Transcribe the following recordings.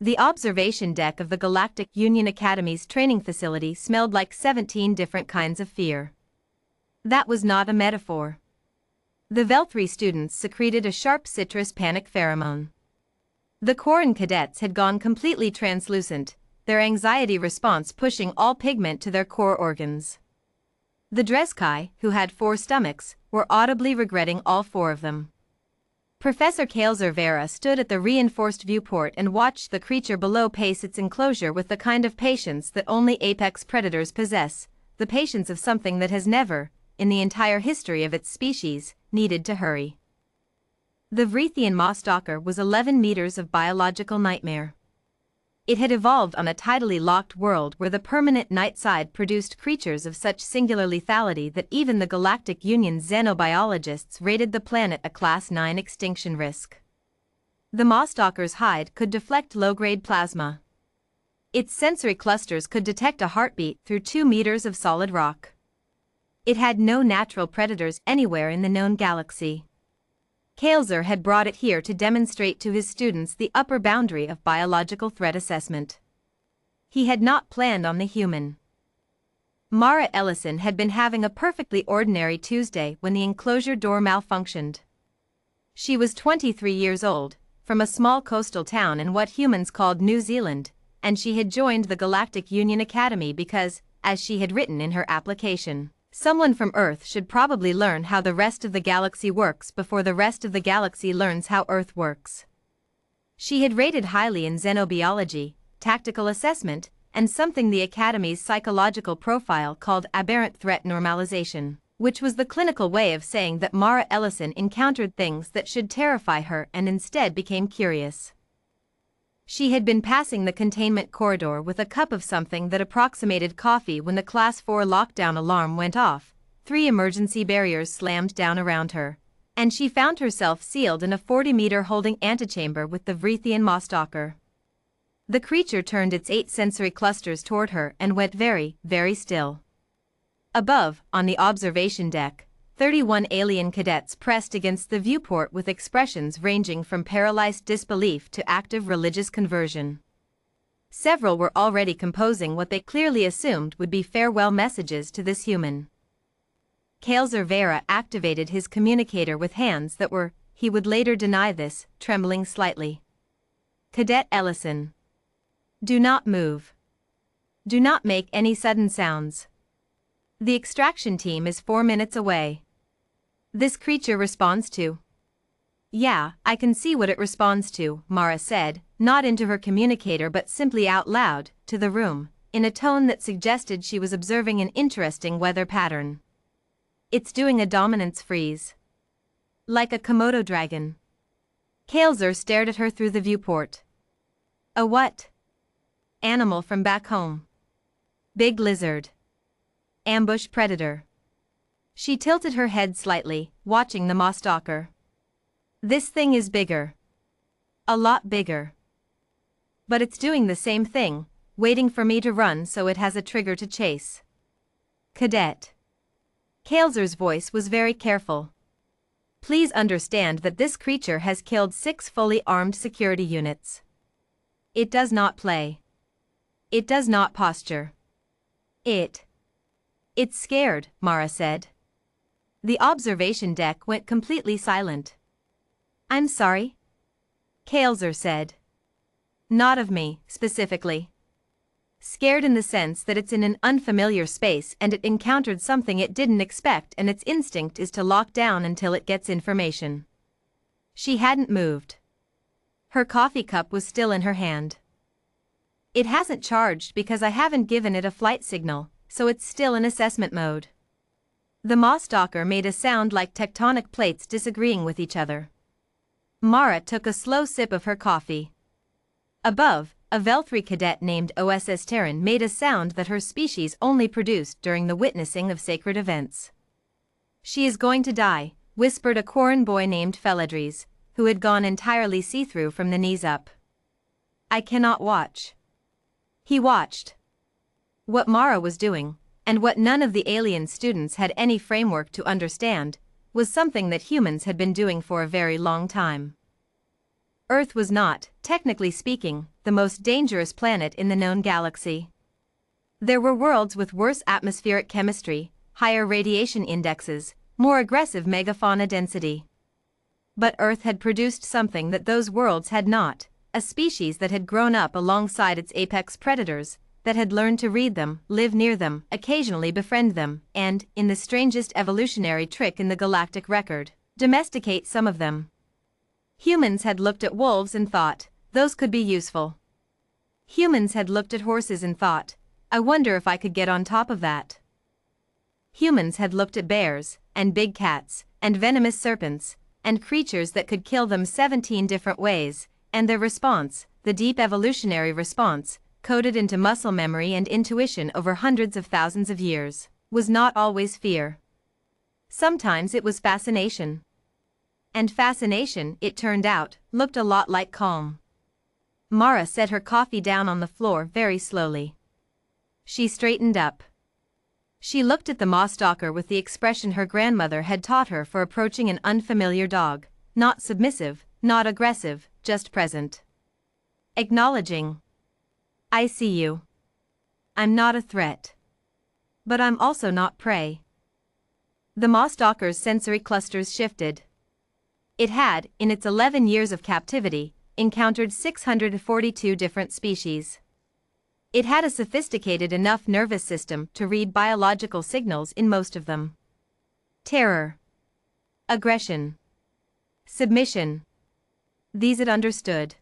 The observation deck of the Galactic Union Academy's training facility smelled like 17 different kinds of fear. That was not a metaphor. The Vel-3 students secreted a sharp citrus panic pheromone. The Quarren cadets had gone completely translucent, their anxiety response pushing all pigment to their core organs. The Dreskai, who had 4 stomachs, were audibly regretting all 4 of them. Professor Kaelzer Vera stood at the reinforced viewport and watched the creature below pace its enclosure with the kind of patience that only apex predators possess, the patience of something that has never, in the entire history of its species, needed to hurry. The Vrithian Mawstalker was 11 meters of biological nightmare. It had evolved on a tidally locked world where the permanent night side produced creatures of such singular lethality that even the Galactic Union's xenobiologists rated the planet a Class 9 extinction risk. The Mawstalker's hide could deflect low-grade plasma. Its sensory clusters could detect a heartbeat through 2 meters of solid rock. It had no natural predators anywhere in the known galaxy. Kaelzer had brought it here to demonstrate to his students the upper boundary of biological threat assessment. He had not planned on the human. Mara Ellison had been having a perfectly ordinary Tuesday when the enclosure door malfunctioned. She was 23 years old, from a small coastal town in what humans called New Zealand, and she had joined the Galactic Union Academy because, as she had written in her application, someone from Earth should probably learn how the rest of the galaxy works before the rest of the galaxy learns how Earth works. She had rated highly in xenobiology, tactical assessment, and something the Academy's psychological profile called aberrant threat normalization, which was the clinical way of saying that Mara Ellison encountered things that should terrify her and instead became curious. She had been passing the containment corridor with a cup of something that approximated coffee when the Class 4 lockdown alarm went off, 3 emergency barriers slammed down around her, and she found herself sealed in a 40-meter holding antechamber with the Vrithian Mawstalker. The creature turned its 8 sensory clusters toward her and went very, very still. Above, on the observation deck, 31 alien cadets pressed against the viewport with expressions ranging from paralyzed disbelief to active religious conversion. Several were already composing what they clearly assumed would be farewell messages to this human. Kaelzer Vera activated his communicator with hands that were, he would later deny this, trembling slightly. Cadet Ellison. Do not move. Do not make any sudden sounds. The extraction team is 4 minutes away. This creature responds to. Yeah, I can see what it responds to, Mara said, not into her communicator but simply out loud, to the room, in a tone that suggested she was observing an interesting weather pattern. It's doing a dominance freeze. Like a Komodo dragon. Kaelzer stared at her through the viewport. A what? Animal from back home. Big lizard. Ambush predator. She tilted her head slightly, watching the Mawstalker. This thing is bigger. A lot bigger. But it's doing the same thing, waiting for me to run so it has a trigger to chase. Cadet. Kaelzer's voice was very careful. Please understand that this creature has killed 6 fully armed security units. It does not play. It does not posture. It's scared, Mara said. The observation deck went completely silent. I'm sorry? Kaelzer said. Not of me, specifically. Scared in the sense that it's in an unfamiliar space and it encountered something it didn't expect and its instinct is to lock down until it gets information. She hadn't moved. Her coffee cup was still in her hand. It hasn't charged because I haven't given it a flight signal, so it's still in assessment mode. The Mawstalker made a sound like tectonic plates disagreeing with each other. Mara took a slow sip of her coffee. Above, a Vel-3 cadet named OSS Terran made a sound that her species only produced during the witnessing of sacred events. She is going to die, whispered a Quarren boy named Feledres, who had gone entirely see-through from the knees up. I cannot watch. He watched. What Mara was doing, and what none of the alien students had any framework to understand, was something that humans had been doing for a very long time. Earth was not, technically speaking, the most dangerous planet in the known galaxy. There were worlds with worse atmospheric chemistry, higher radiation indexes, more aggressive megafauna density. But Earth had produced something that those worlds had not, a species that had grown up alongside its apex predators, that had learned to read them, live near them, occasionally befriend them, and, in the strangest evolutionary trick in the galactic record, domesticate some of them. Humans had looked at wolves and thought, those could be useful. Humans had looked at horses and thought, I wonder if I could get on top of that. Humans had looked at bears, and big cats, and venomous serpents, and creatures that could kill them 17 different ways, and their response, the deep evolutionary response, coded into muscle memory and intuition over hundreds of thousands of years, was not always fear. Sometimes it was fascination. And fascination, it turned out, looked a lot like calm. Mara set her coffee down on the floor very slowly. She straightened up. She looked at the moss-stalker with the expression her grandmother had taught her for approaching an unfamiliar dog, not submissive, not aggressive, just present. Acknowledging. I see you. I'm not a threat. But I'm also not prey. The moss-stalker's sensory clusters shifted. It had, in its 11 years of captivity, encountered 642 different species. It had a sophisticated enough nervous system to read biological signals in most of them. Terror. Aggression. Submission. These it understood.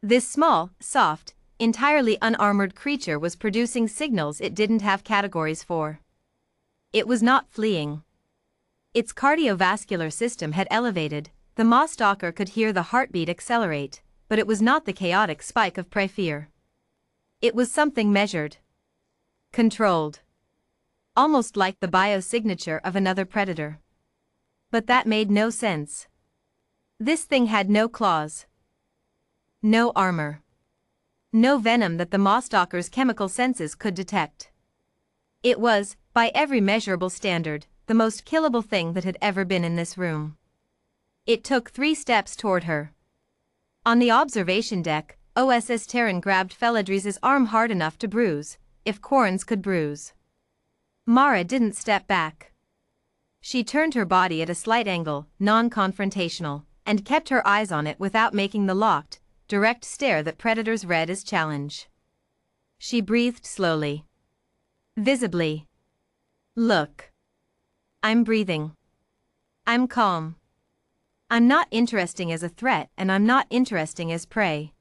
This small, soft, entirely unarmored creature was producing signals it didn't have categories for. It was not fleeing. Its cardiovascular system had elevated, the moss-stalker could hear the heartbeat accelerate, but it was not the chaotic spike of prey fear. It was something measured. Controlled. Almost like the biosignature of another predator. But that made no sense. This thing had no claws. No armor. No venom that the moss-stalker's chemical senses could detect. It was, by every measurable standard, the most killable thing that had ever been in this room. It took 3 steps toward her. On the observation deck, OSS Terran grabbed Feladris's arm hard enough to bruise, if Quarren's could bruise. Mara didn't step back. She turned her body at a slight angle, non-confrontational, and kept her eyes on it without making the locked, direct stare that predators read as challenge. She breathed slowly. Visibly. Look. I'm breathing. I'm calm. I'm not interesting as a threat and I'm not interesting as prey.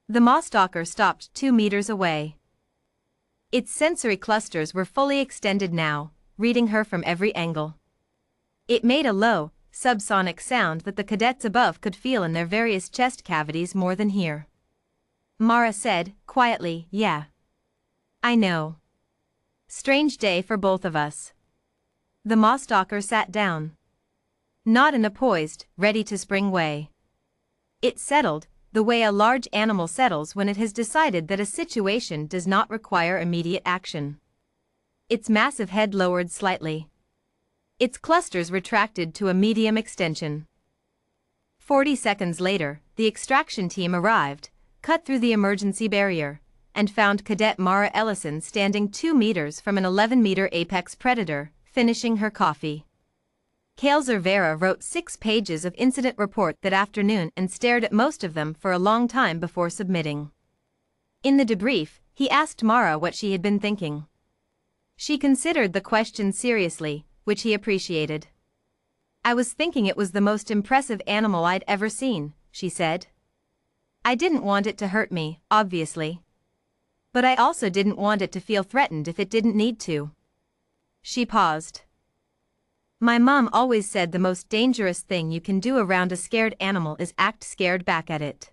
The moss-stalker stopped 2 meters away. Its sensory clusters were fully extended now, reading her from every angle. It made a low, subsonic sound that the cadets above could feel in their various chest cavities more than hear. Mara said, quietly, yeah. I know. Strange day for both of us. The moss-stalker sat down. Not in a poised, ready-to-spring way. It settled, the way a large animal settles when it has decided that a situation does not require immediate action. Its massive head lowered slightly. Its clusters retracted to a medium extension. 40 seconds later, the extraction team arrived, cut through the emergency barrier, and found Cadet Mara Ellison standing 2 meters from an 11-meter apex predator, finishing her coffee. Kale Zervera wrote 6 pages of incident report that afternoon and stared at most of them for a long time before submitting. In the debrief, he asked Mara what she had been thinking. She considered the question seriously, which he appreciated. I was thinking it was the most impressive animal I'd ever seen, she said. I didn't want it to hurt me, obviously. But I also didn't want it to feel threatened if it didn't need to. She paused. My mom always said the most dangerous thing you can do around a scared animal is act scared back at it.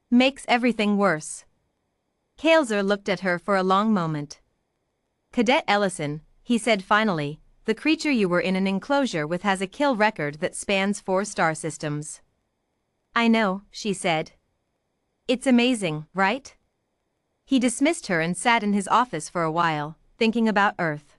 Makes everything worse. Kalezer looked at her for a long moment. Cadet Ellison, he said finally, the creature you were in an enclosure with has a kill record that spans 4 star systems. I know, she said. It's amazing, right? He dismissed her and sat in his office for a while, thinking about Earth.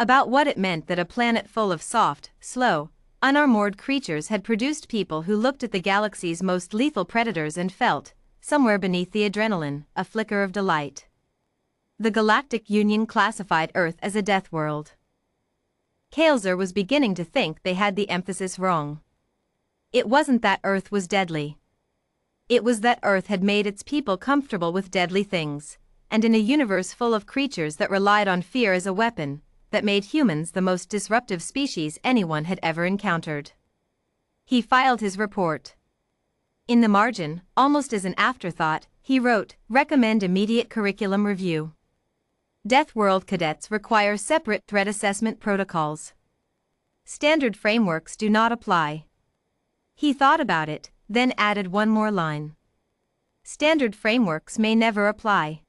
About what it meant that a planet full of soft, slow, Unarmored creatures had produced people who looked at the galaxy's most lethal predators and felt, somewhere beneath the adrenaline, a flicker of delight. The Galactic Union classified Earth as a death world. Kael'zer was beginning to think they had the emphasis wrong. It wasn't that Earth was deadly. It was that Earth had made its people comfortable with deadly things, and in a universe full of creatures that relied on fear as a weapon, that made humans the most disruptive species anyone had ever encountered. He filed his report. In the margin, almost as an afterthought, he wrote, "Recommend immediate curriculum review. Deathworld cadets require separate threat assessment protocols. Standard frameworks do not apply." He thought about it, then added one more line. "Standard frameworks may never apply."